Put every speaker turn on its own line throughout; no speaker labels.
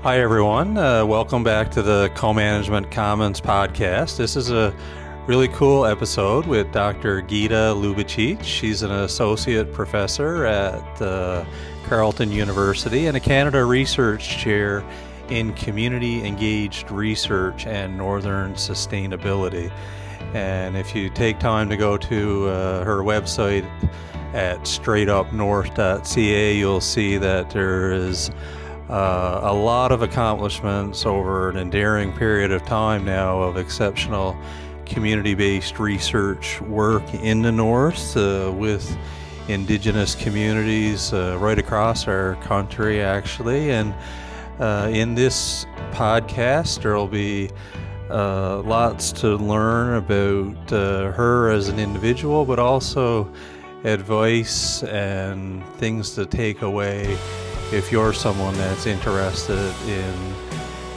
Hi, everyone. Welcome back to the Co-Management Commons podcast. This is a really cool episode with Dr. Gita Ljubicic. She's an associate professor at Carleton University and a Canada Research Chair in Community Engaged Research and Northern Sustainability. And if you take time to go to her website at straightupnorth.ca, you'll see that there is a lot of accomplishments over an enduring period of time now of exceptional community-based research work in the North with Indigenous communities right across our country, actually. And in this podcast, there will be lots to learn about her as an individual, but also advice and things to take away if you're someone that's interested in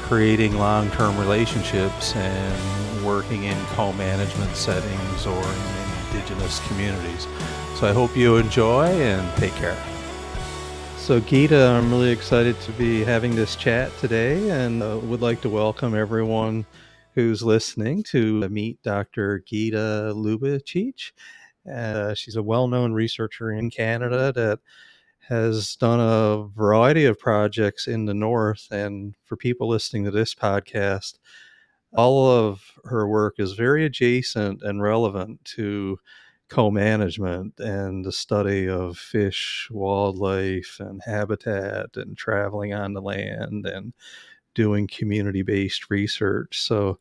creating long-term relationships and working in co-management settings or in Indigenous communities. So I hope you enjoy and take care. So Gita, I'm really excited to be having this chat today and would like to welcome everyone who's listening to meet Dr. Gita Ljubicic. She's a well-known researcher in Canada that has done a variety of projects in the North. And for people listening to this podcast, all of her work is very adjacent and relevant to co-management and the study of fish, wildlife, and habitat, and traveling on the land and doing community-based research. So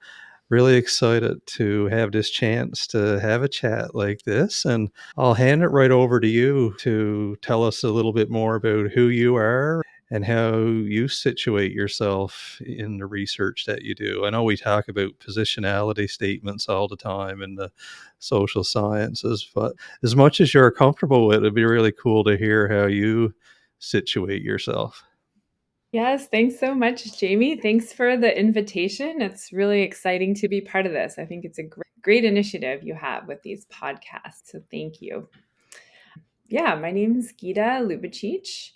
really excited to have this chance to have a chat like this. And I'll hand it right over to you to tell us a little bit more about who you are and how you situate yourself in the research that you do. I know we talk about positionality statements all the time in the social sciences, but as much as you're comfortable with it, it'd be really cool to hear how you situate yourself.
Yes, thanks so much, Jamie. Thanks for the invitation. It's really exciting to be part of this. I think it's a great initiative you have with these podcasts. So thank you. Yeah, my name is Gita Ljubicic.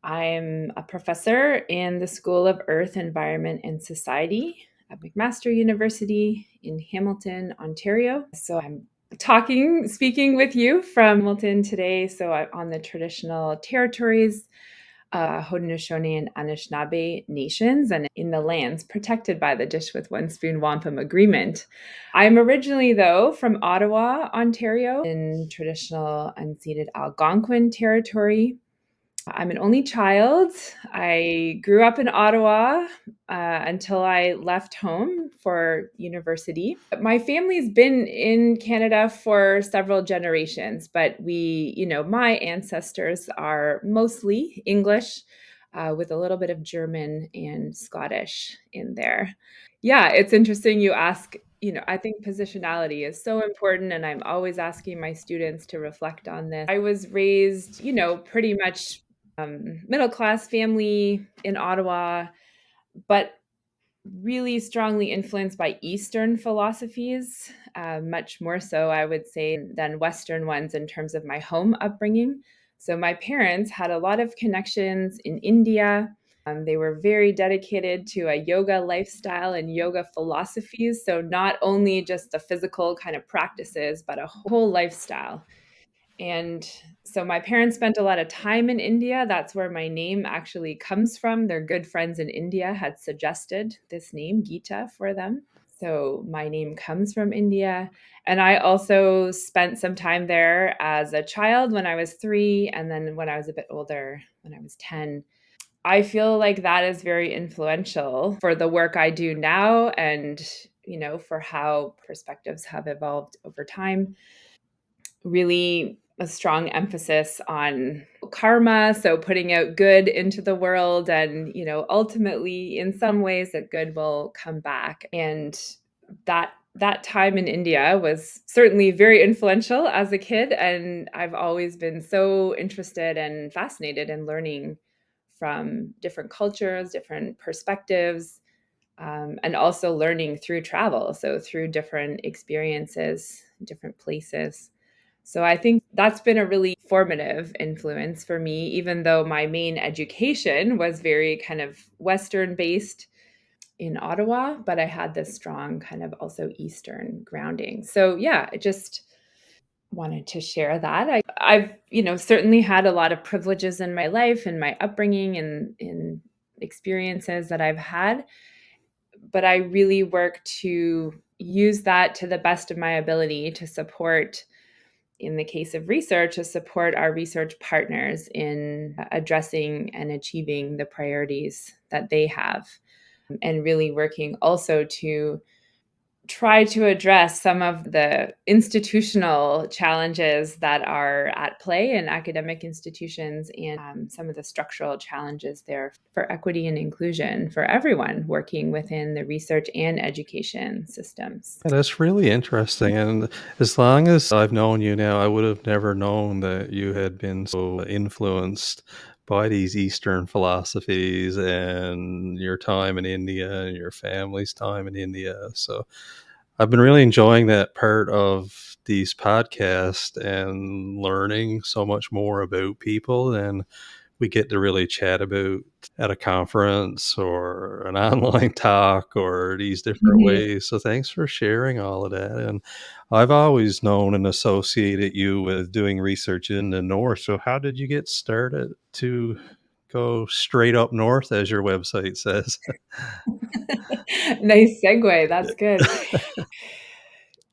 I'm a professor in the School of Earth, Environment, and Society at McMaster University in Hamilton, Ontario. So I'm speaking with you from Hamilton today. So I'm on the traditional territories, Haudenosaunee and Anishinaabe nations, and in the lands protected by the Dish with One Spoon Wampum Agreement. I'm originally, though, from Ottawa, Ontario, in traditional unceded Algonquin territory. I'm an only child. I grew up in Ottawa until I left home for university. My family's been in Canada for several generations, but my ancestors are mostly English with a little bit of German and Scottish in there. Yeah, it's interesting you ask. I think positionality is so important, and I'm always asking my students to reflect on this. I was raised, pretty much middle class family in Ottawa, but really strongly influenced by Eastern philosophies, much more so, I would say, than Western ones in terms of my home upbringing. So my parents had a lot of connections in India. They were very dedicated to a yoga lifestyle and yoga philosophies. So not only just the physical kind of practices, but a whole lifestyle. And so my parents spent a lot of time in India. That's where my name actually comes from. Their good friends in India had suggested this name, Gita, for them. So my name comes from India. And I also spent some time there as a child when I was 3, and then when I was a bit older, when I was 10. I feel like that is very influential for the work I do now and, for how perspectives have evolved over time. Really a strong emphasis on karma, so putting out good into the world, and ultimately in some ways that good will come back. And that time in India was certainly very influential as a kid, and I've always been so interested and fascinated in learning from different cultures, different perspectives, and also learning through travel, so through different experiences, different places. So I think that's been a really formative influence for me, even though my main education was very kind of Western based in Ottawa, but I had this strong kind of also Eastern grounding. So yeah, I just wanted to share that. I've, certainly had a lot of privileges in my life and my upbringing and in experiences that I've had, but I really work to use that to the best of my ability to support, in the case of research, to support our research partners in addressing and achieving the priorities that they have, and really working also to try to address some of the institutional challenges that are at play in academic institutions, and some of the structural challenges there for equity and inclusion for everyone working within the research and education systems.
Yeah, that's really interesting. And as long as I've known you now, I would have never known that you had been so influenced by these Eastern philosophies and your time in India and your family's time in India. So I've been really enjoying that part of these podcasts and learning so much more about people than we get to really chat about at a conference or an online talk or these different
Mhm.
ways. So thanks for sharing all of that. And I've always known and associated you with doing research in the north. So how did you get started to go straight up north, as your website says?
Nice segue. That's good.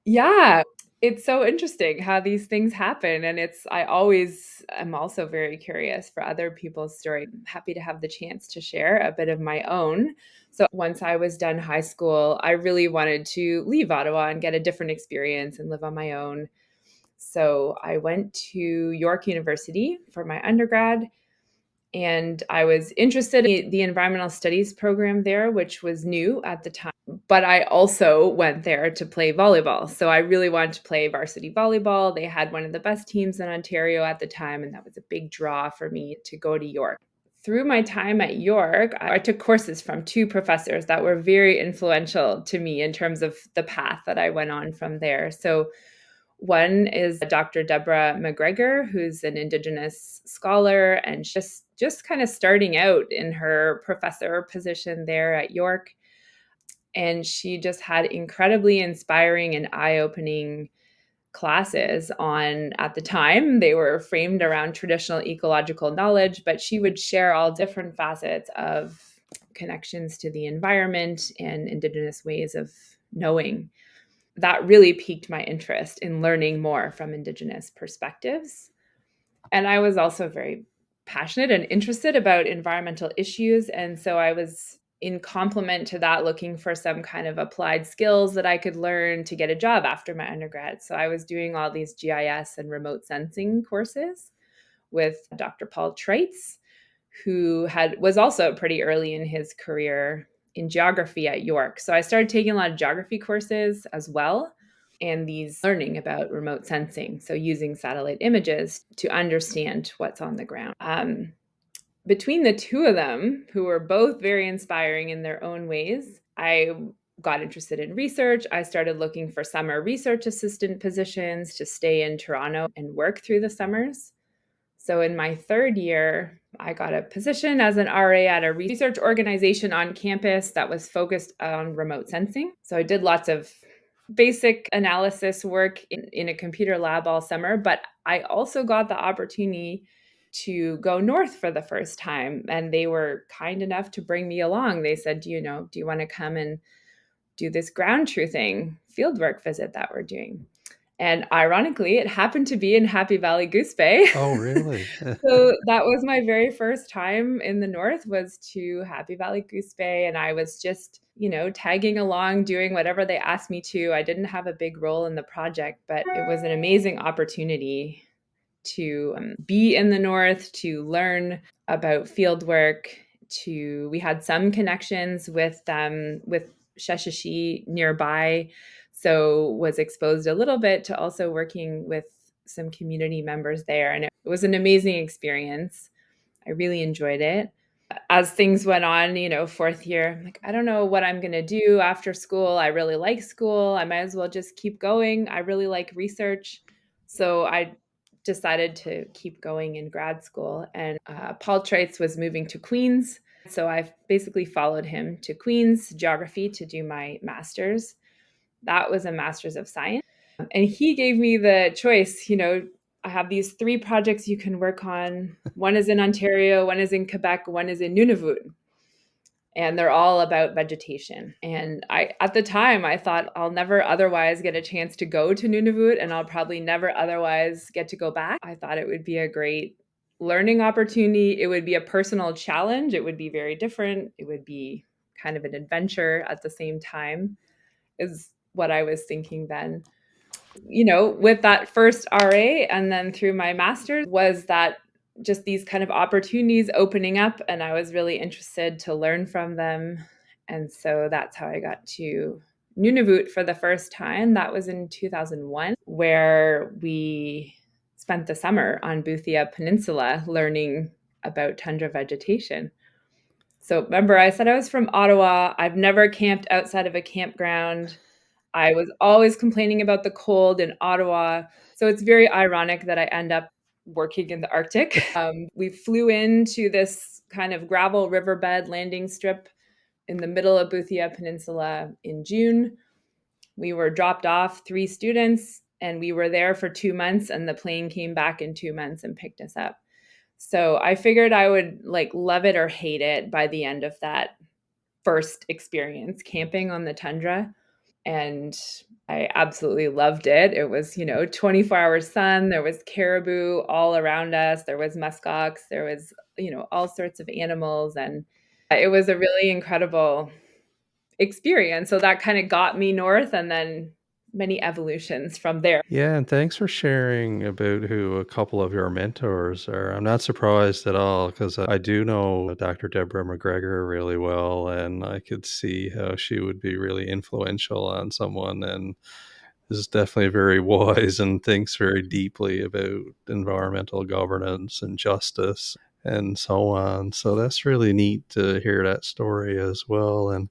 Yeah, it's so interesting how these things happen, and I always am also very curious for other people's story. I'm happy to have the chance to share a bit of my own. So once I was done high school, I really wanted to leave Ottawa and get a different experience and live on my own. So I went to York University for my undergrad, and I was interested in the environmental studies program there, which was new at the time. But I also went there to play volleyball. So I really wanted to play varsity volleyball. They had one of the best teams in Ontario at the time, and that was a big draw for me to go to York. Through my time at York, I took courses from two professors that were very influential to me in terms of the path that I went on from there. So one is Dr. Deborah McGregor, who's an Indigenous scholar and just kind of starting out in her professor position there at York. And she just had incredibly inspiring and eye-opening classes on, at the time, they were framed around traditional ecological knowledge, but she would share all different facets of connections to the environment and Indigenous ways of knowing. That really piqued my interest in learning more from Indigenous perspectives. And I was also very passionate and interested about environmental issues. And so I was, in complement to that, looking for some kind of applied skills that I could learn to get a job after my undergrad. So I was doing all these GIS and remote sensing courses with Dr. Paul Treitz, who was also pretty early in his career in geography at York. So I started taking a lot of geography courses as well, and these learning about remote sensing. So using satellite images to understand what's on the ground. Between the two of them, who were both very inspiring in their own ways, I got interested in research. I started looking for summer research assistant positions to stay in Toronto and work through the summers. So in my third year, I got a position as an RA at a research organization on campus that was focused on remote sensing. So I did lots of basic analysis work in a computer lab all summer, but I also got the opportunity to go north for the first time. And they were kind enough to bring me along. They said, do you want to come and do this ground truthing fieldwork visit that we're doing? And ironically, it happened to be in Happy Valley Goose Bay.
Oh, really?
So that was my very first time in the north, was to Happy Valley Goose Bay. And I was just, tagging along, doing whatever they asked me to. I didn't have a big role in the project, but it was an amazing opportunity to be in the north, to learn about field work. We had some connections with Sheshatshiu nearby, so was exposed a little bit to also working with some community members there, and it was an amazing experience. I really enjoyed it. As things went on, fourth year, I'm like, I don't know what I'm going to do after school. I really like school. I might as well just keep going. I really like research. So I decided to keep going in grad school, and Paul Treitz was moving to Queens. So I basically followed him to Queens geography to do my master's. That was a master's of science. And he gave me the choice, I have these 3 projects you can work on. One is in Ontario, one is in Quebec, one is in Nunavut. And they're all about vegetation. And at the time, I thought I'll never otherwise get a chance to go to Nunavut, and I'll probably never otherwise get to go back. I thought it would be a great learning opportunity. It would be a personal challenge. It would be very different. It would be kind of an adventure at the same time, is what I was thinking then. With that first RA and then through my master's, was that just these kind of opportunities opening up, and I was really interested to learn from them. And so that's how I got to Nunavut for the first time. That was in 2001, where we spent the summer on Boothia Peninsula learning about tundra vegetation. So remember, I said I was from Ottawa. I've never camped outside of a campground. I was always complaining about the cold in Ottawa. So it's very ironic that I end up working in the Arctic. We flew into this kind of gravel riverbed landing strip in the middle of Boothia Peninsula in June. We were dropped off, 3 students, and we were there for 2 months, and the plane came back in 2 months and picked us up. So I figured I would love it or hate it by the end of that first experience camping on the tundra. And I absolutely loved it. It was, 24-hour sun. There was caribou all around us. There was muskox. There was, all sorts of animals. And it was a really incredible experience. So that kind of got me north, and then many evolutions from there.
Yeah, and thanks for sharing about who a couple of your mentors are. I'm not surprised at all because I do know Dr. Deborah McGregor really well, and I could see how she would be really influential on someone, and is definitely very wise and thinks very deeply about environmental governance and justice and so on. So that's really neat to hear that story as well. And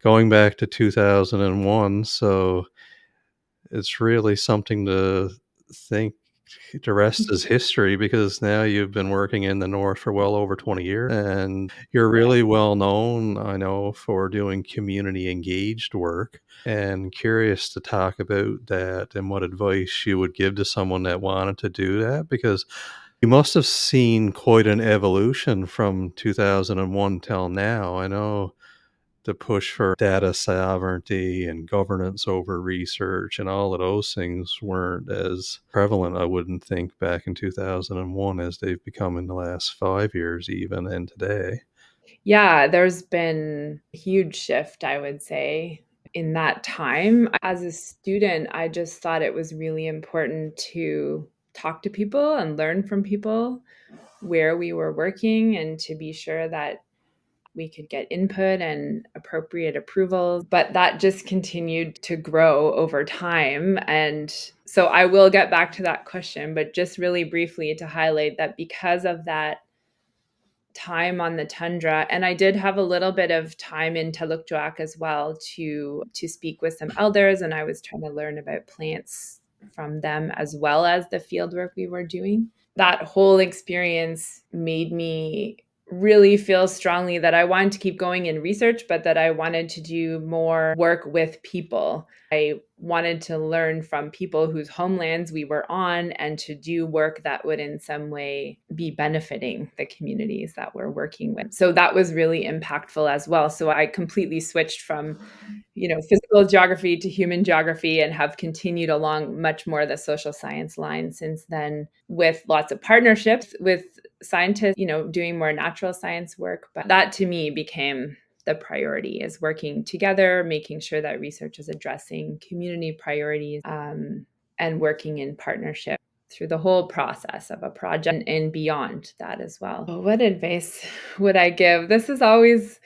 going back to 2001, so it's really something to think the rest is history because now you've been working in the North for well over 20 years and you're really well known, I know, for doing community engaged work. And curious to talk about that and what advice you would give to someone that wanted to do that because you must have seen quite an evolution from 2001 till now. I know the push for data sovereignty and governance over research and all of those things weren't as prevalent, I wouldn't think, back in 2001 as they've become in the last 5 years, even and today.
Yeah, there's been a huge shift, I would say, in that time. As a student, I just thought it was really important to talk to people and learn from people where we were working, and to be sure that we could get input and appropriate approvals. But that just continued to grow over time. And so I will get back to that question, but just really briefly to highlight that because of that time on the tundra, and I did have a little bit of time in Telukjuak as well to speak with some elders, and I was trying to learn about plants from them as well as the field work we were doing. That whole experience made me really feel strongly that I wanted to keep going in research, but that I wanted to do more work with people. I wanted to learn from people whose homelands we were on and to do work that would in some way be benefiting the communities that we're working with. So that was really impactful as well. So I completely switched from physical geography to human geography, and have continued along much more the social science line since then, with lots of partnerships with scientists, doing more natural science work. But that to me became the priority, is working together, making sure that research is addressing community priorities, and working in partnership through the whole process of a project and beyond that as well. What advice would I give? This is always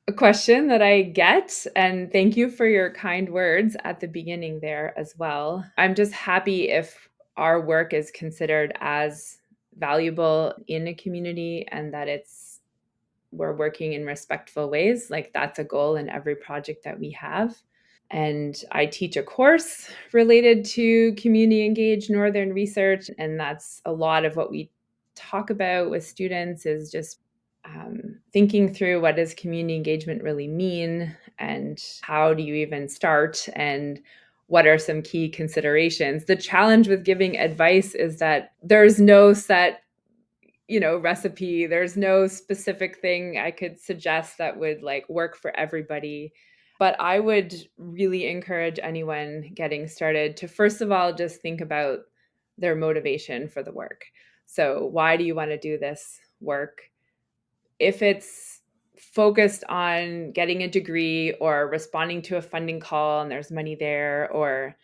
a question that I get, and thank you for your kind words at the beginning there as well. I'm just happy if our work is considered as valuable in a community, and that we're working in respectful ways. Like, that's a goal in every project that we have. And I teach a course related to community engaged northern research. And that's a lot of what we talk about with students is just thinking through what does community engagement really mean and how do you even start and what are some key considerations. The challenge with giving advice is that there's no set recipe. There's no specific thing I could suggest that would like work for everybody. But I would really encourage anyone getting started to first of all just think about their motivation for the work. So why do you want to do this work? If it's focused on getting a degree or responding to a funding call and there's money there, or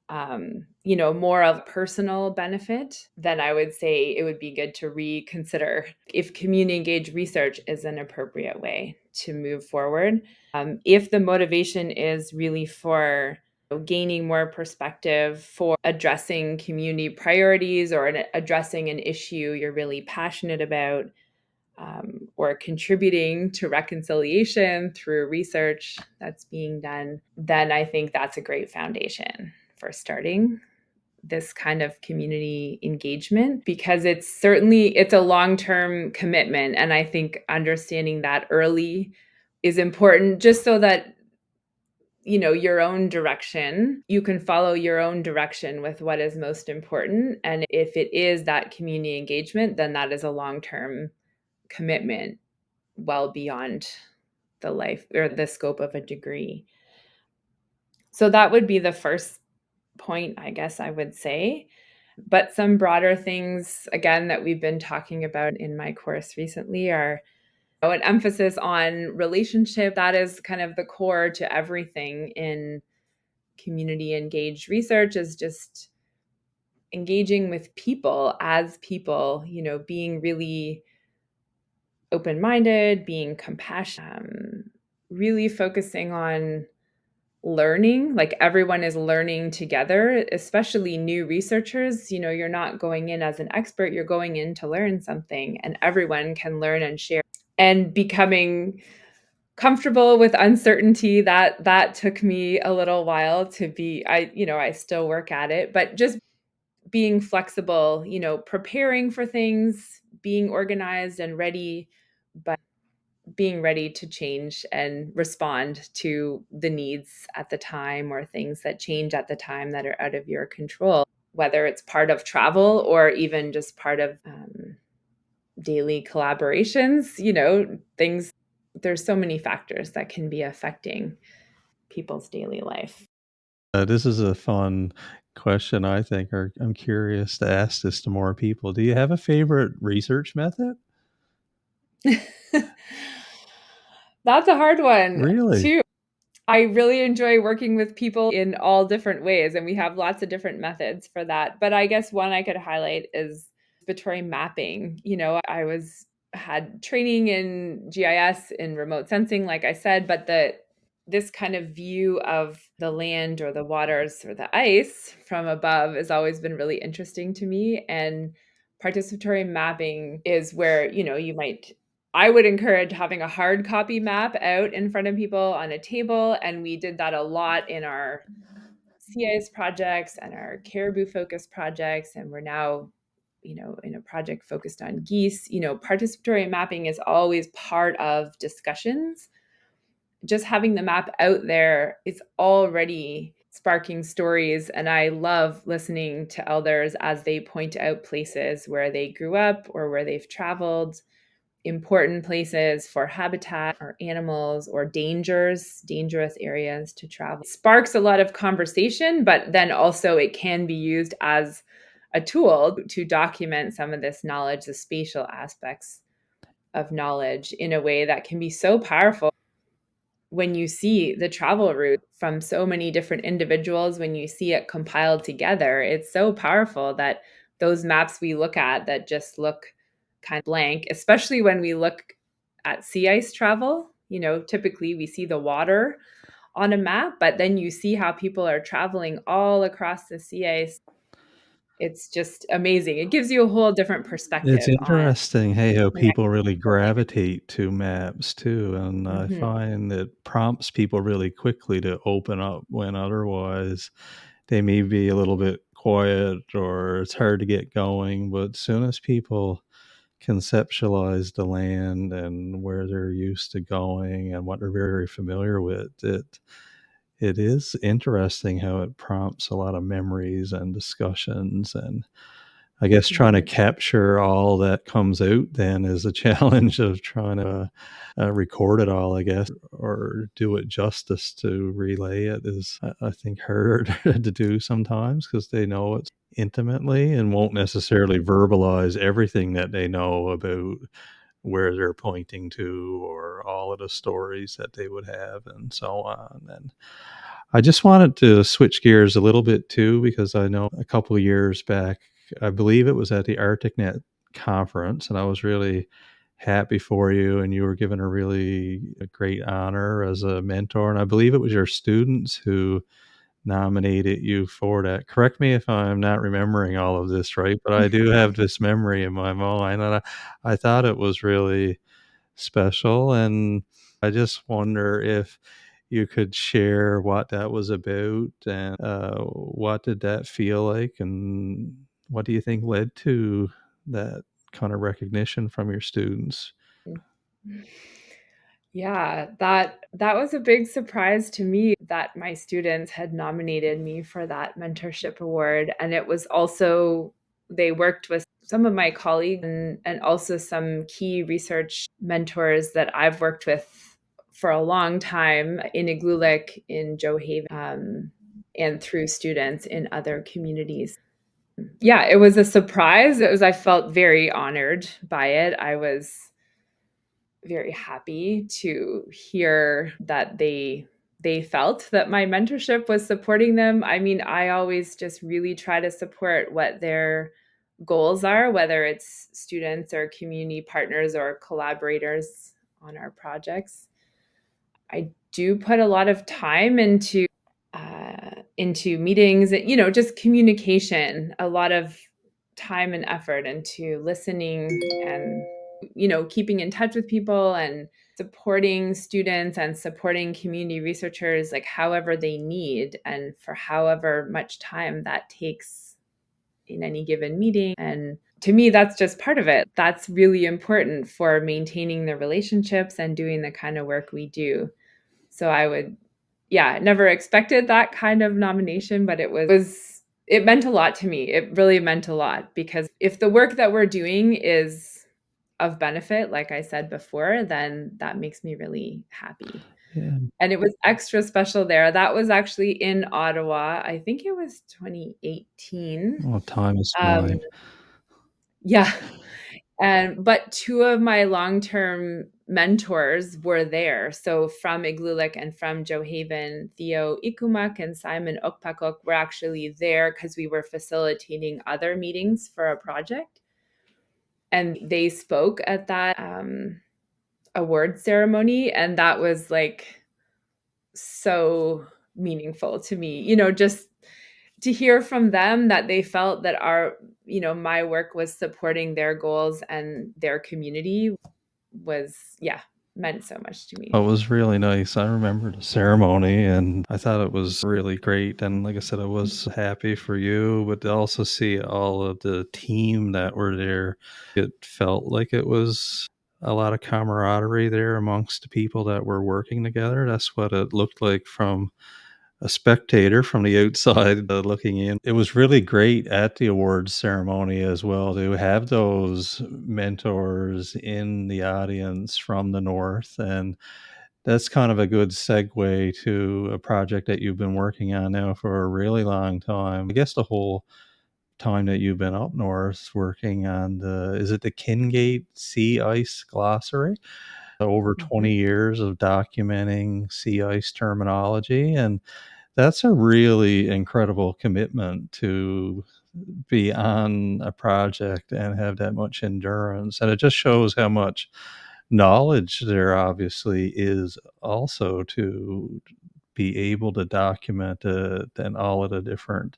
more of personal benefit, then I would say it would be good to reconsider if community engaged research is an appropriate way to move forward. If the motivation is really for gaining more perspective, for addressing community priorities or addressing an issue you're really passionate about, or contributing to reconciliation through research that's being done, then I think that's a great foundation for starting this kind of community engagement, because it's a long-term commitment. And I think understanding that early is important, just so that your own direction, you can follow your own direction with what is most important. And if it is that community engagement, then that is a long-term commitment well beyond the life or the scope of a degree. So that would be the first point, I guess I would say. But some broader things, again, that we've been talking about in my course recently are an emphasis on relationship. That is kind of the core to everything in community engaged research, is just engaging with people as people, being really open-minded, being compassionate, really focusing on learning. Like everyone is learning together, especially new researchers. You're not going in as an expert, you're going in to learn something, and everyone can learn and share. And becoming comfortable with uncertainty, that took me a little while to be. I still work at it, but just being flexible, preparing for things, being organized and ready, but being ready to change and respond to the needs at the time, or things that change at the time that are out of your control, whether it's part of travel or even just part of daily collaborations, things. There's so many factors that can be affecting people's daily life.
This is a fun question, I think, or I'm curious to ask this to more people. Do you have a favorite research method?
That's a hard one,
Really?
too. I really enjoy working with people in all different ways, and we have lots of different methods for that. But I guess one I could highlight is participatory mapping. I had training in GIS in remote sensing, like I said, but this kind of view of the land or the waters or the ice from above has always been really interesting to me. And participatory mapping is where, I would encourage having a hard copy map out in front of people on a table. And we did that a lot in our sea ice projects and our caribou focused projects. And we're now, in a project focused on geese. Participatory mapping is always part of discussions. Just having the map out there is already sparking stories. And I love listening to elders as they point out places where they grew up or where they've traveled, important places for habitat or animals, or dangerous areas to travel. It sparks a lot of conversation, but then also it can be used as a tool to document some of this knowledge, the spatial aspects of knowledge, in a way that can be so powerful. When you see the travel route from so many different individuals, when you see it compiled together, it's so powerful that those maps we look at that just look kind of blank, especially when we look at sea ice travel, typically we see the water on a map, but then you see how people are traveling all across the sea ice. It's just amazing. It gives you a whole different
It's
perspective on
interesting, hey, how
the
people
next
really
thing.
gravitate to maps too, and I
Mhm.
find it prompts people really quickly to open up when otherwise they may be a little bit quiet or it's hard to get going. But as soon as people conceptualize the land and where they're used to going and what they're very familiar with, it is interesting how it prompts a lot of memories and discussions. And I guess trying to
Mhm.
capture all that comes out then is a challenge of trying to record it all, I guess, or do it justice to relay it is, I think, hard to do sometimes because they know it intimately and won't necessarily verbalize everything that they know about where they're pointing to or all of the stories that they would have and so on. And I just wanted to switch gears a little bit too, because I know a couple of years back, I believe it was at the ArcticNet conference, and I was really happy for you, and you were given a great honor as a mentor. And I believe it was your students who nominated you for that. Correct me if I'm not remembering all of this right, but I do have this memory in my mind, and I thought it was really special. And I just wonder if you could share what that was about and what did that feel like and what do you think led to that kind of recognition from your students?
Yeah, that was a big surprise to me that my students had nominated me for that mentorship award, and it was also they worked with some of my colleagues and also some key research mentors that I've worked with for a long time in Iqsuqtuuq, in Gjoa Haven, and through students in other communities. Yeah, it was a surprise. I felt very honored by it. I was very happy to hear that they felt that my mentorship was supporting them. I mean, I always just really try to support what their goals are, whether it's students or community partners or collaborators on our projects. I do put a lot of time into meetings, just communication, a lot of time and effort into listening and keeping in touch with people and supporting students and supporting community researchers like however they need and for however much time that takes in any given meeting. And to me, that's just part of it. That's really important for maintaining the relationships and doing the kind of work we do. So I would, yeah, never expected that kind of nomination, but it meant a lot to me. It really meant a lot because if the work that we're doing is of benefit, like I said before, then that makes me really happy.
Yeah.
And it was extra special there. That was actually in Ottawa. I think it was 2018.
Well, time is
Um,
flying.
yeah, and but two of my long-term mentors were there. So from Iqsuqtuuq and from Gjoa Haven, Theo Ikumak and Simon Okpakok were actually there because we were facilitating other meetings for a project. And they spoke at that award ceremony. And that was like so meaningful to me, just to hear from them that they felt that my work was supporting their goals and their community was, yeah, meant so much to me.
It was really nice. I remember the ceremony and I thought it was really great. And like I said, I was happy for you, but to also see all of the team that were there, it felt like it was a lot of camaraderie there amongst the people that were working together. That's what it looked like from a spectator from the outside looking in. It was really great at the awards ceremony as well to have those mentors in the audience from the north. And that's kind of a good segue to a project that you've been working on now for a really long time. I guess the whole time that you've been up north working on is it the Kinngait Sea Ice Glossary? Over
Mhm.
20 years of documenting sea ice terminology. And that's a really incredible commitment to be on a project and have that much endurance. And it just shows how much knowledge there obviously is also to be able to document it and all of the different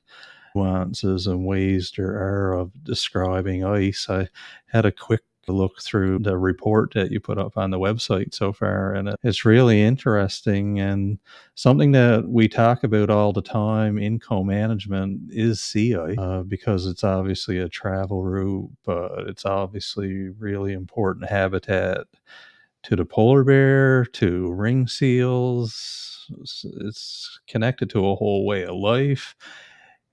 nuances and ways there are of describing ice. I had a quick look through the report that you put up on the website so far, and it's really interesting. And something that we talk about all the time in co-management is sea ice, because it's obviously a travel route, but it's obviously really important habitat to the polar bear, to ring seals. It's connected to a whole way of life.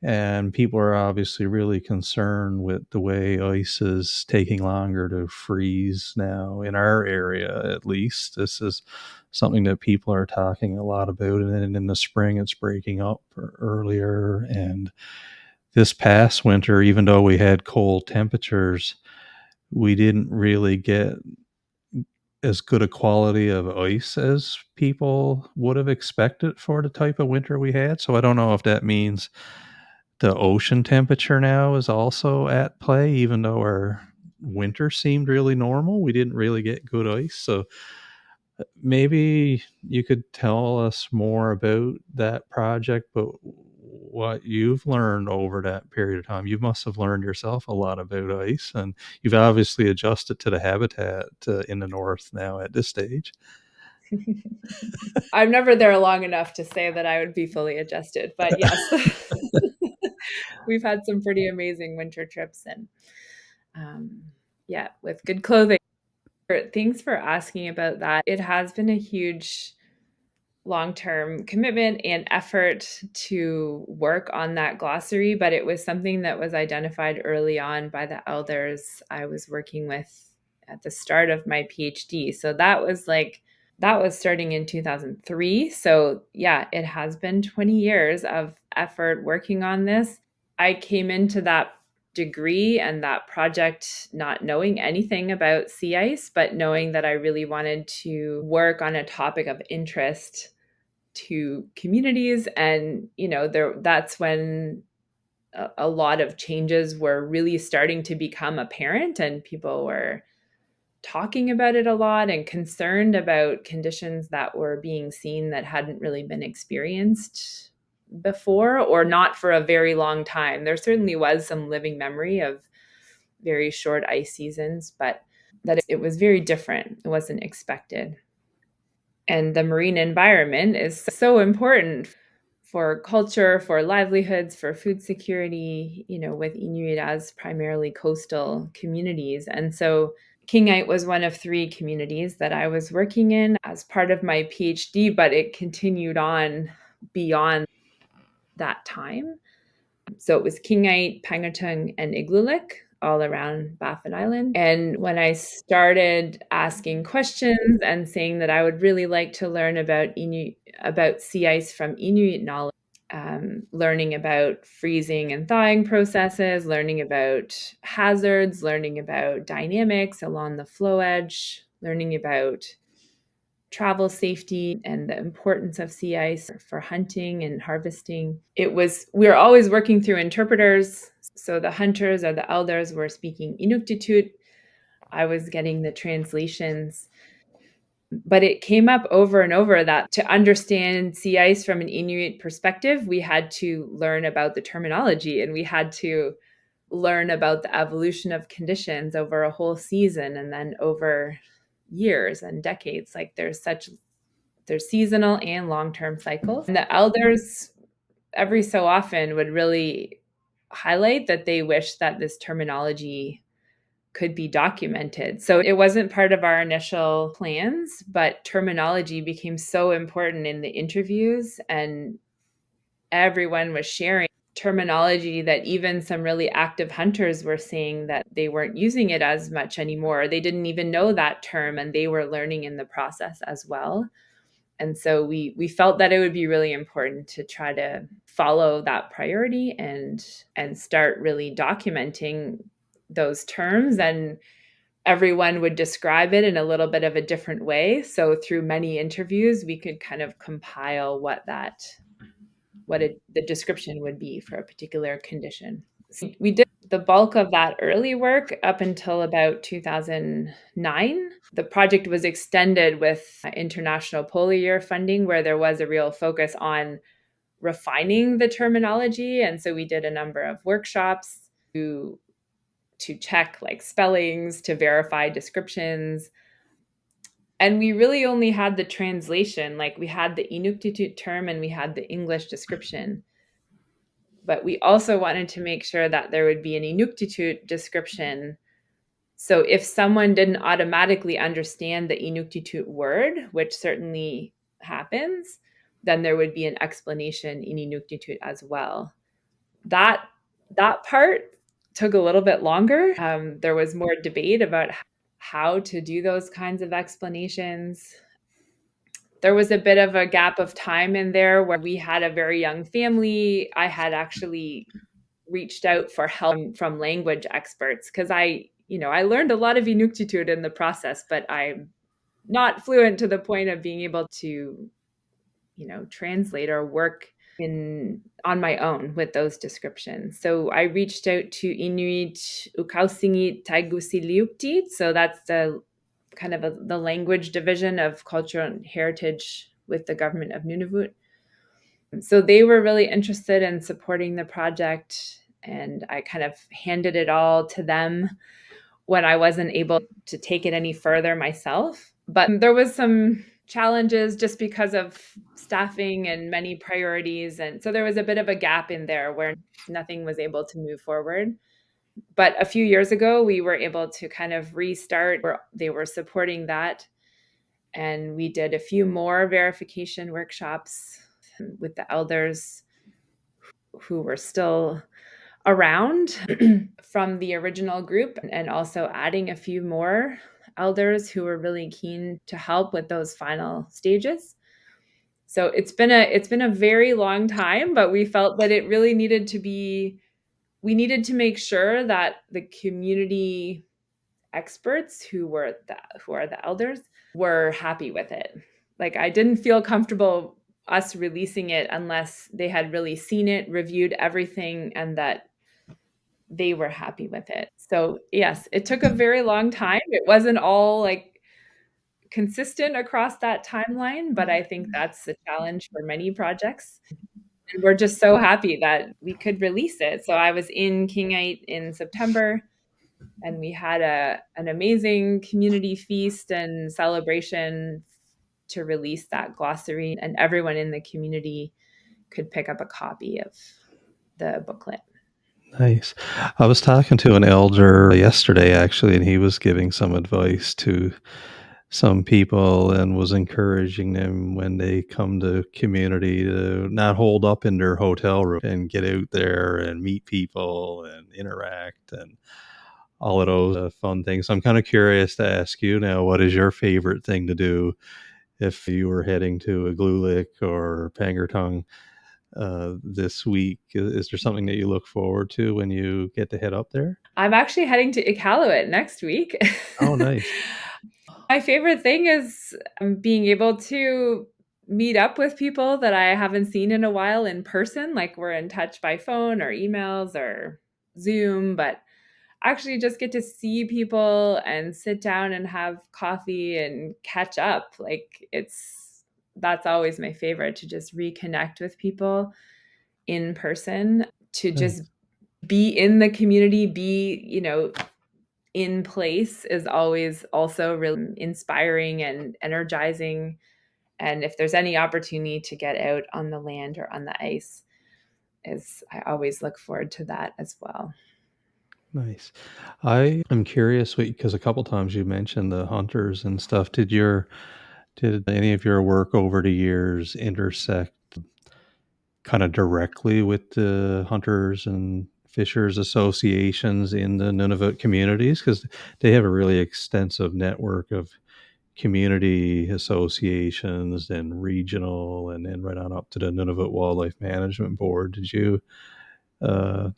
And people are obviously really concerned with the way ice is taking longer to freeze now in our area, at least. This is something that people are talking a lot about. And then in the spring, it's breaking up earlier. And this past winter, even though we had cold temperatures, we didn't really get as good a quality of ice as people would have expected for the type of winter we had. So I don't know if that means the ocean temperature now is also at play, even though our winter seemed really normal. We didn't really get good ice. So maybe you could tell us more about that project, but what you've learned over that period of time. You must have learned yourself a lot about ice, and you've obviously adjusted to the habitat in the north now at this stage.
I'm never there long enough to say that I would be fully adjusted, but yes, we've had some pretty amazing winter trips, and yeah, with good clothing. Thanks for asking about that. It has been a huge long-term commitment and effort to work on that glossary, but it was something that was identified early on by the elders I was working with at the start of my PhD. So that was starting in 2003. So yeah, it has been 20 years of effort working on this. I came into that degree and that project not knowing anything about sea ice, but knowing that I really wanted to work on a topic of interest to communities. And that's when a lot of changes were really starting to become apparent, and people were talking about it a lot and concerned about conditions that were being seen that hadn't really been experienced before, or not for a very long time. There certainly was some living memory of very short ice seasons, but that it was very different. It wasn't expected. And the marine environment is so important for culture, for livelihoods, for food security, with Inuit as primarily coastal communities. And so Kinngait was one of 3 communities that I was working in as part of my PhD, but it continued on beyond that time. So it was Kinngait, Pangatung, and Iqsuqtuuq all around Baffin Island. And when I started asking questions and saying that I would really like to learn about sea ice from Inuit knowledge, learning about freezing and thawing processes, learning about hazards, learning about dynamics along the flow edge, learning about travel safety and the importance of sea ice for hunting and harvesting. We were always working through interpreters. So the hunters or the elders were speaking Inuqtuqtuuq. I was getting the translations. But it came up over and over that to understand sea ice from an Inuit perspective, we had to learn about the terminology, and we had to learn about the evolution of conditions over a whole season and then over years and decades. Like there's seasonal and long-term cycles. And the elders every so often would really highlight that they wish that this terminology could be documented. So it wasn't part of our initial plans, but terminology became so important in the interviews, and everyone was sharing terminology that even some really active hunters were saying that they weren't using it as much anymore. They didn't even know that term, and they were learning in the process as well. And so we felt that it would be really important to try to follow that priority and start really documenting those terms, and everyone would describe it in a little bit of a different way. So through many interviews, we could kind of compile the description would be for a particular condition. So we did the bulk of that early work up until about 2009. The project was extended with international polar year funding, where there was a real focus on refining the terminology. And so we did a number of workshops to check like spellings, to verify descriptions. And we really only had the translation, like we had the Inuktitut term and we had the English description. But we also wanted to make sure that there would be an Inuktitut description. So if someone didn't automatically understand the Inuktitut word, which certainly happens, then there would be an explanation in Inuktitut as well. That part took a little bit longer. There was more debate about how to do those kinds of explanations. There was a bit of a gap of time in there where we had a very young family. I had actually reached out for help from language experts because I learned a lot of Inuktitut in the process, but I'm not fluent to the point of being able to, translate or work on my own with those descriptions. So I reached out to Inuit Uqsuqtuuq Taigusiliukti. So that's the kind of the language division of culture and heritage with the government of Nunavut. So they were really interested in supporting the project, and I kind of handed it all to them when I wasn't able to take it any further myself. But there was some challenges just because of staffing and many priorities. And so there was a bit of a gap in there where nothing was able to move forward. But a few years ago, we were able to kind of restart where they were supporting that. And we did a few more verification workshops with the elders who were still around from the original group, and also adding a few more elders who were really keen to help with those final stages. So it's been a very long time, but we felt that it really needed to be we needed to make sure that the community experts who are the elders were happy with it. Like I didn't feel comfortable us releasing it unless they had really seen it, reviewed everything, and that they were happy with it. So yes, it took a very long time. It wasn't all like consistent across that timeline, but I think that's the challenge for many projects. And we're just so happy that we could release it. So I was in Kinngait in September, and we had an amazing community feast and celebration to release that glossary, and everyone in the community could pick up a copy of the booklet.
Nice. I was talking to an elder yesterday, actually, and he was giving some advice to some people and was encouraging them when they come to community to not hold up in their hotel room and get out there and meet people and interact and all of those fun things. So I'm kind of curious to ask you now, what is your favorite thing to do if you were heading to Iqsuqtuuq or Pangertung this week? Is there something that you look forward to when you get to head up there?
I'm actually heading to Iqaluit next week.
Oh, nice.
My favorite thing is being able to meet up with people that I haven't seen in a while in person. Like we're in touch by phone or emails or Zoom, but actually just get to see people and sit down and have coffee and catch up. Like that's always my favorite, to just reconnect with people in person, to just be in the community, be, in place is always also really inspiring and energizing. And if there's any opportunity to get out on the land or on the ice, I always look forward to that as well.
Nice. I am curious because a couple times you mentioned the hunters and stuff. Did any of your work over the years intersect kind of directly with the hunters and fishers associations in the Nunavut communities? Because they have a really extensive network of community associations and regional, and then right on up to the Nunavut Wildlife Management Board. Did you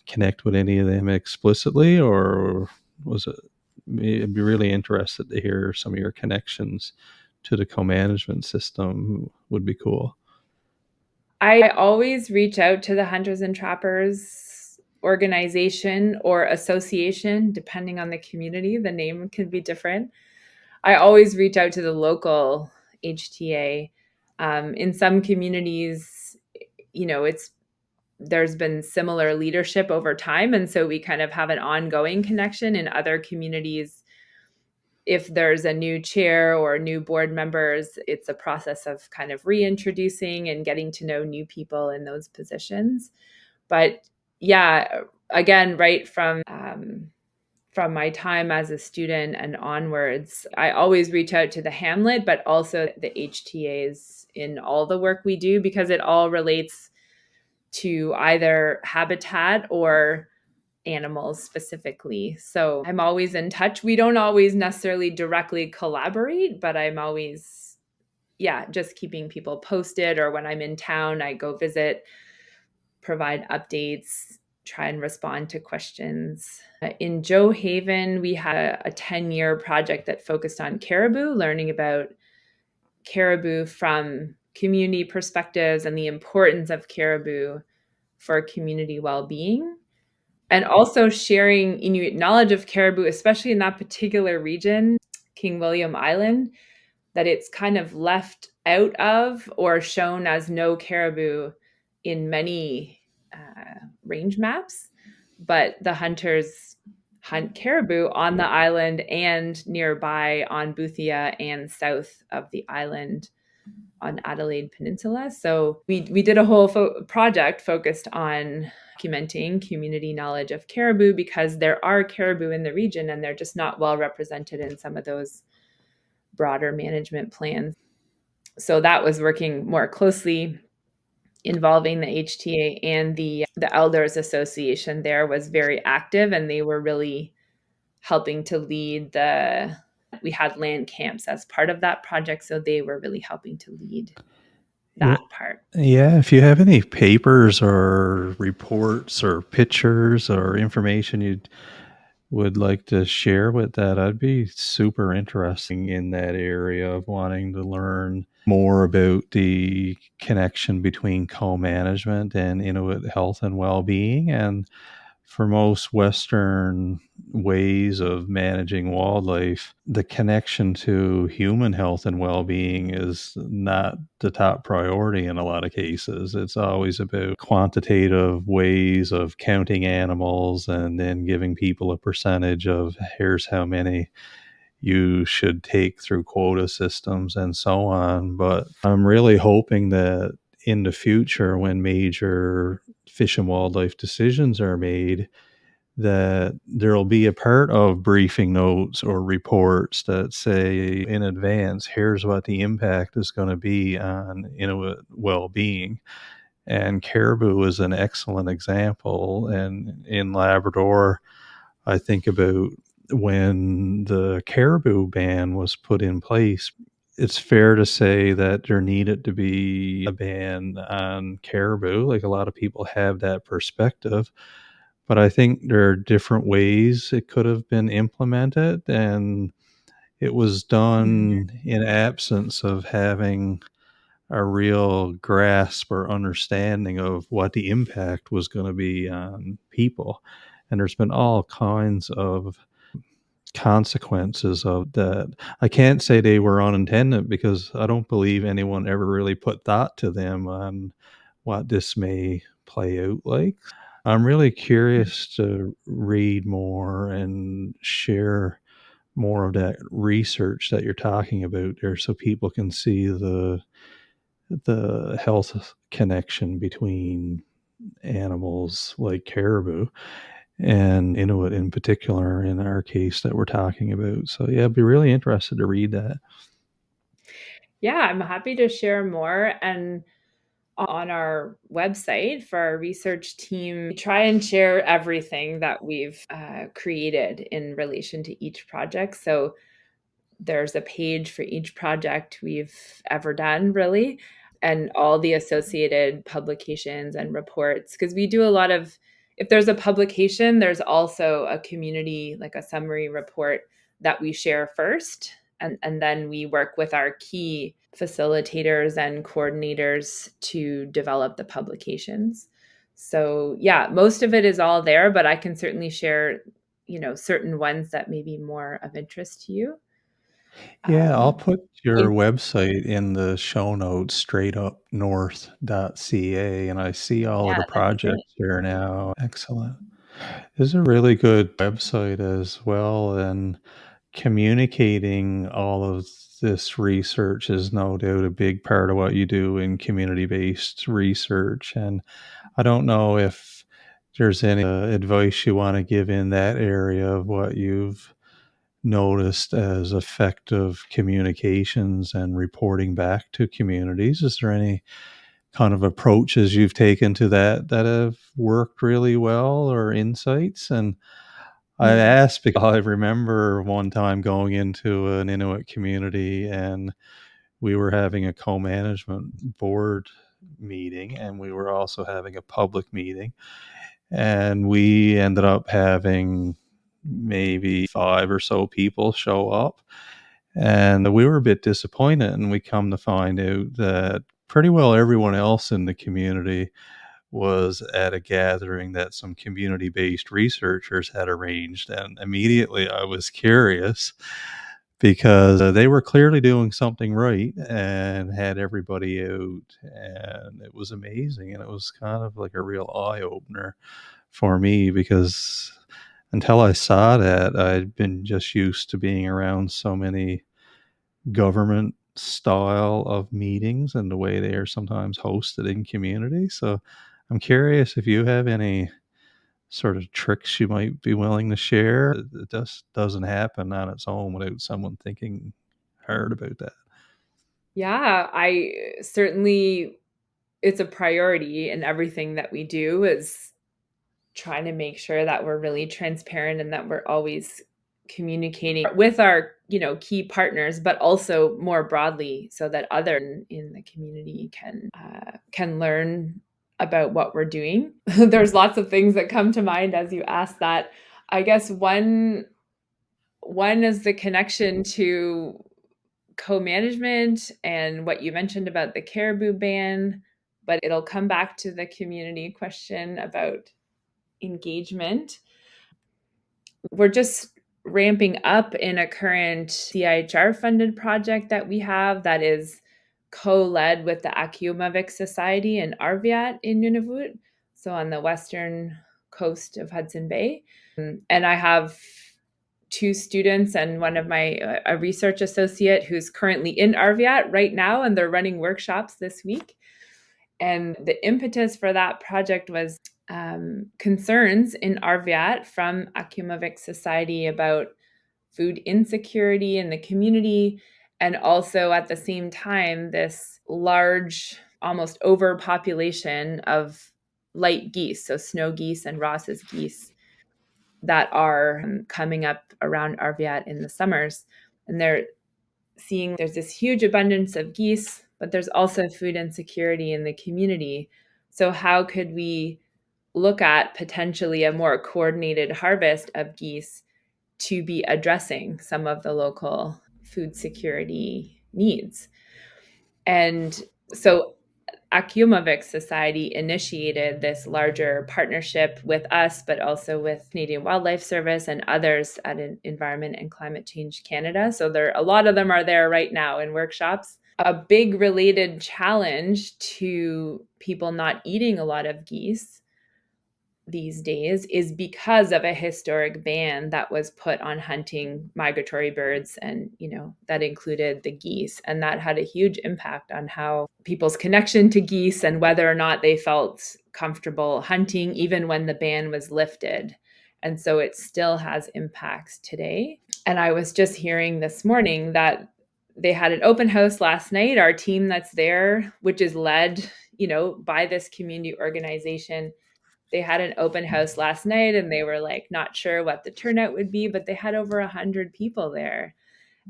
connect with any of them explicitly, or was it? I'd be really interested to hear some of your connections to the co-management system. Would be cool.
I always reach out to the Hunters and Trappers organization or association, depending on the community. The name can be different. I always reach out to the local HTA. In some communities, there's been similar leadership over time. And so we kind of have an ongoing connection. In other communities, if there's a new chair or new board members, it's a process of kind of reintroducing and getting to know new people in those positions. But yeah, again, right from my time as a student and onwards, I always reach out to the Hamlet, but also the HTAs in all the work we do, because it all relates to either habitat or animals specifically. So I'm always in touch. We don't always necessarily directly collaborate, but I'm always, just keeping people posted. Or when I'm in town, I go visit, provide updates, try and respond to questions. In Gjoa Haven, we had a 10-year project that focused on caribou, learning about caribou from community perspectives and the importance of caribou for community well-being. And also sharing Inuit knowledge of caribou, especially in that particular region, King William Island, that it's kind of left out of or shown as no caribou in many range maps. But the hunters hunt caribou on the island and nearby on Boothia and south of the island on Adelaide Peninsula. So we did a whole project focused on documenting community knowledge of caribou, because there are caribou in the region and they're just not well represented in some of those broader management plans. So that was working more closely, involving the HTA, and the Elders Association there was very active, and they were really helping to lead we had land camps as part of that project, so they were really helping to lead that part.
Yeah, if you have any papers or reports or pictures or information you would like to share with that, I'd be super interesting in that area of wanting to learn more about the connection between co-management and Inuit health and well-being. And for most Western ways of managing wildlife, the connection to human health and well-being is not the top priority in a lot of cases. It's always about quantitative ways of counting animals and then giving people a percentage of here's how many you should take through quota systems and so on. But I'm really hoping that in the future, when major fish and wildlife decisions are made, that there'll be a part of briefing notes or reports that say in advance, here's what the impact is going to be on Inuit well-being. And caribou is an excellent example. And in Labrador, I think about when the caribou ban was put in place, it's fair to say that there needed to be a ban on caribou. Like, a lot of people have that perspective. But I think there are different ways it could have been implemented, and it was done in absence of having a real grasp or understanding of what the impact was going to be on people. And there's been all kinds of consequences of that. I can't say they were unintended, because I don't believe anyone ever really put thought to them on what this may play out like. I'm really curious to read more and share more of that research that you're talking about there, so people can see the health connection between animals like caribou and Inuit in particular, in our case that we're talking about. So yeah, I'd be really interested to read that.
Yeah, I'm happy to share more. And on our website for our research team, we try and share everything that we've created in relation to each project. So there's a page for each project we've ever done, really, and all the associated publications and reports. Because we do a lot of, if there's a publication, there's also a community, like a summary report that we share first. And then we work with our key facilitators and coordinators to develop the publications. So yeah, most of it is all there, but I can certainly share, certain ones that may be more of interest to you.
Yeah, I'll
Um,
put your
in-
website in the show notes, straightupnorth.ca, and I see all of
yeah,
the
that'd be great.
projects here now. Excellent. This is a really good website as well, and communicating all of this research is no doubt a big part of what you do in community-based research, and I don't know if there's any advice you want to give in that area of what you've noticed as effective communications and reporting back to communities. Is there any kind of approaches you've taken to that that have worked really well or insights? And I
Mm.
asked because I remember one time going into an Inuit community and we were having a co-management board meeting and we were also having a public meeting, and we ended up having maybe 5 or so people show up, and we were a bit disappointed, and we come to find out that pretty well everyone else in the community was at a gathering that some community-based researchers had arranged, and immediately I was curious because they were clearly doing something right and had everybody out, and it was amazing, and it was kind of like a real eye opener for me because until I saw that, I'd been just used to being around so many government style of meetings and the way they are sometimes hosted in community. So I'm curious if you have any sort of tricks you might be willing to share. It just doesn't happen on its own without someone thinking hard about that.
Yeah, I certainly, it's a priority in everything that we do is trying to make sure that we're really transparent and that we're always communicating with our, key partners, but also more broadly so that other in the community can learn about what we're doing. There's lots of things that come to mind as you ask that. I guess one is the connection to co-management and what you mentioned about the caribou ban, but it'll come back to the community question about engagement. We're just ramping up in a current CIHR funded project that we have that is co-led with the Uqsuqtuuq Society and Arviat in Nunavut, so on the western coast of Hudson Bay. And I have two students and one of my a research associate who's currently in Arviat right now, and they're running workshops this week. And the impetus for that project was concerns in Arviat from Uqsuqtuuq Society about food insecurity in the community, and also at the same time, this large, almost overpopulation of light geese, so snow geese and Ross's geese, that are coming up around Arviat in the summers. And they're seeing there's this huge abundance of geese, but there's also food insecurity in the community. So, how could we look at potentially a more coordinated harvest of geese to be addressing some of the local food security needs? And so Uqsuqtuuq Society initiated this larger partnership with us, but also with Canadian Wildlife Service and others at Environment and Climate Change Canada. So a lot of them are there right now in workshops. A big related challenge to people not eating a lot of geese these days is because of a historic ban that was put on hunting migratory birds, and that included the geese, and that had a huge impact on how people's connection to geese and whether or not they felt comfortable hunting even when the ban was lifted. And so it still has impacts today. And I was just hearing this morning that they had an open house last night. Our team that's there, which is led by this community organization, they had an open house last night and they were like not sure what the turnout would be, but they had over 100 people there,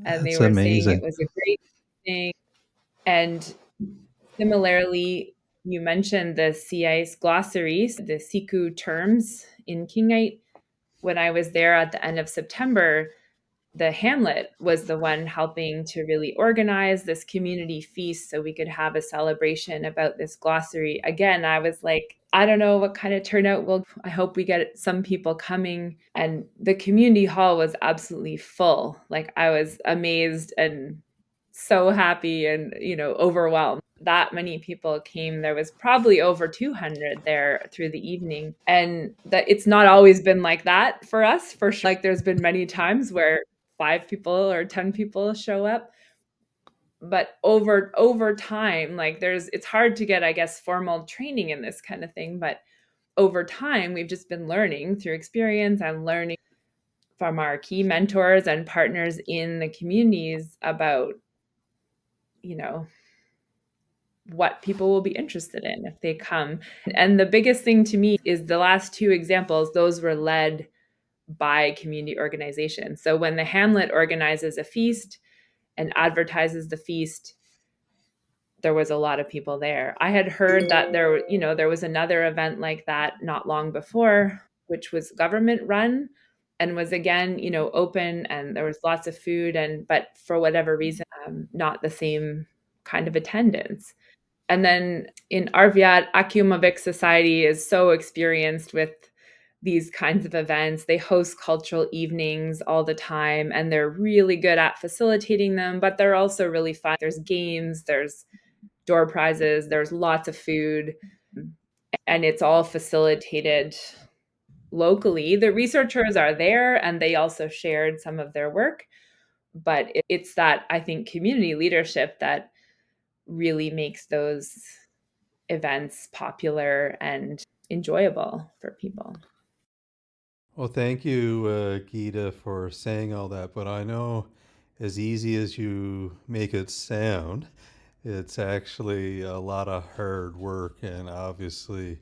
and they
That's
were saying it
amazing.
was a great thing. And similarly, you mentioned the sea ice glossary, the siku terms in Kinngait. When I was there at the end of September, the hamlet was the one helping to really organize this community feast so we could have a celebration about this glossary. Again, I was like, I don't know what kind of turnout I hope we get some people coming. And the community hall was absolutely full. Like, I was amazed and so happy and, overwhelmed. That many people came. There was probably over 200 there through the evening. And that it's not always been like that for us, for sure. Like, there's been many times where 5 people or 10 people show up. But over time, like, it's hard to get, I guess, formal training in this kind of thing. But over time, we've just been learning through experience and learning from our key mentors and partners in the communities about, what people will be interested in if they come. And the biggest thing to me is the last 2 examples, those were led by community organizations. So when the hamlet organizes a feast and advertises the feast, there was a lot of people there. I had heard that there was another event like that not long before, which was government run and was again, open, and there was lots of food, but for whatever reason, not the same kind of attendance. And then in Arviat, Akjumavik Society is so experienced with these kinds of events. They host cultural evenings all the time, and they're really good at facilitating them, but they're also really fun. There's games, there's door prizes, there's lots of food, and it's all facilitated locally. The researchers are there, and they also shared some of their work, but it's that, I think, community leadership that really makes those events popular and enjoyable for people.
Well, thank you, Gita, for saying all that. But I know, as easy as you make it sound, it's actually a lot of hard work, and obviously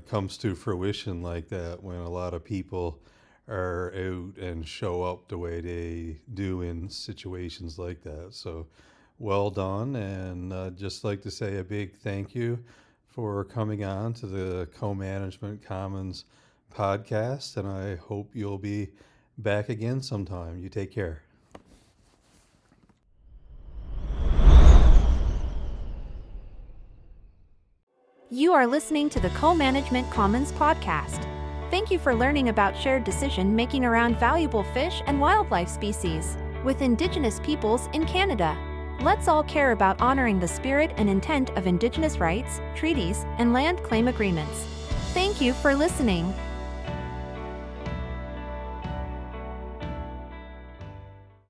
comes to fruition like that when a lot of people are out and show up the way they do in situations like that. So well done, and just like to say a big thank you for coming on to the Co-Management Commons podcast, and I hope you'll be back again sometime. You take care.
You are listening to the Co-Management Commons podcast. Thank you for learning about shared decision making around valuable fish and wildlife species with Indigenous peoples in Canada. Let's all care about honoring the spirit and intent of Indigenous rights, treaties, and land claim agreements. Thank you for listening.